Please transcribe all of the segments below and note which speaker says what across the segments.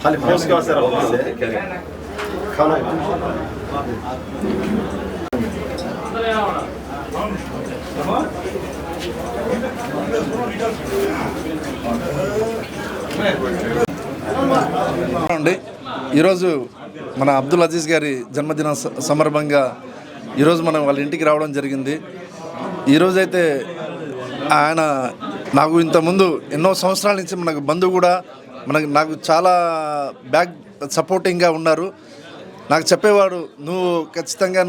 Speaker 1: खाली फोर्स का असर होता है खाना
Speaker 2: అండి ఈరోజు మన అబ్దుల్ అజీజ్ గారి జన్మదిన సందర్భంగా ఈరోజు మనం వాళ్ళ ఇంటికి రావడం జరిగింది. ఈరోజైతే ఆయన నాకు ఇంతకుముందు ఎన్నో సంవత్సరాల నుంచి మనకు బంధువు కూడా నాకు చాలా బ్యాక్ సపోర్టింగ్గా ఉన్నారు. నాకు చెప్పేవాడు, నువ్వు ఖచ్చితంగా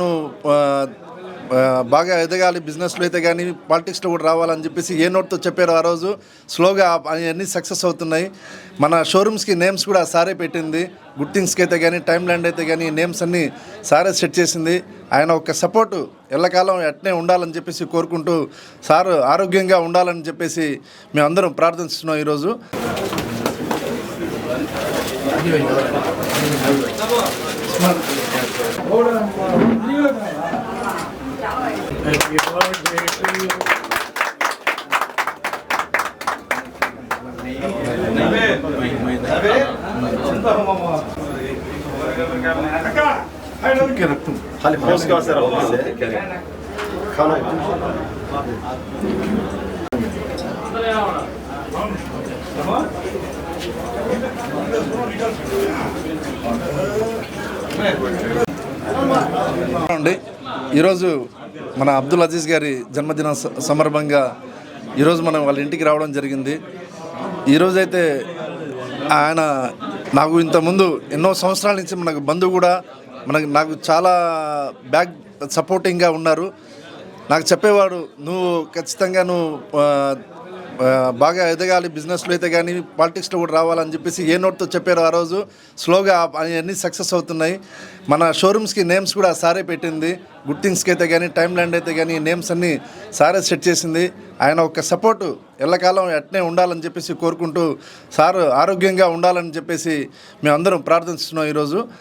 Speaker 2: బాగా ఎదగాలి, బిజినెస్లో అయితే కానీ పాలిటిక్స్లో కూడా రావాలని చెప్పేసి ఏ నోట్తో చెప్పారు. ఆ రోజు స్లోగా అన్నీ సక్సెస్ అవుతున్నాయి. మన షోరూమ్స్కి నేమ్స్ కూడా సారే పెట్టింది. గుడ్ థింగ్స్కి అయితే కానీ, టైమ్ ల్యాండ్ అయితే కానీ నేమ్స్ అన్నీ సారే సెట్ చేసింది. ఆయన ఒక సపోర్టు ఎల్లకాలం అట్నే ఉండాలని చెప్పేసి కోరుకుంటూ, సారు ఆరోగ్యంగా ఉండాలని చెప్పేసి మేము అందరం ప్రార్థిస్తున్నాం. ఈరోజు
Speaker 1: खाली फोर्स का असर होता है खाना
Speaker 2: అండి ఈరోజు మన అబ్దుల్ అజీజ్ గారి జన్మదిన సందర్భంగా ఈరోజు మనం వాళ్ళ ఇంటికి రావడం జరిగింది. ఈరోజైతే ఆయన నాకు ఇంతకుముందు ఎన్నో సంవత్సరాల నుంచి మనకు బంధువు కూడా నాకు చాలా బ్యాక్ సపోర్టింగ్గా ఉన్నారు. నాకు చెప్పేవాడు, నువ్వు ఖచ్చితంగా బాగా ఎదగాలి, బిజినెస్లో అయితే కానీ పాలిటిక్స్లో కూడా రావాలని చెప్పేసి ఏ నోట్తో చెప్పారు. ఆ రోజు స్లోగా అన్నీ సక్సెస్ అవుతున్నాయి. మన షోరూమ్స్కి నేమ్స్ కూడా సారే పెట్టింది. గుడ్ థింగ్స్కి అయితే కానీ, టైమ్ ల్యాండ్ అయితే కానీ నేమ్స్ అన్నీ సారే సెట్ చేసింది. ఆయన ఒక సపోర్టు ఎల్లకాలం అట్నే ఉండాలని చెప్పేసి కోరుకుంటూ, సారు ఆరోగ్యంగా ఉండాలని చెప్పేసి మేము అందరం ప్రార్థిస్తున్నాం. ఈరోజు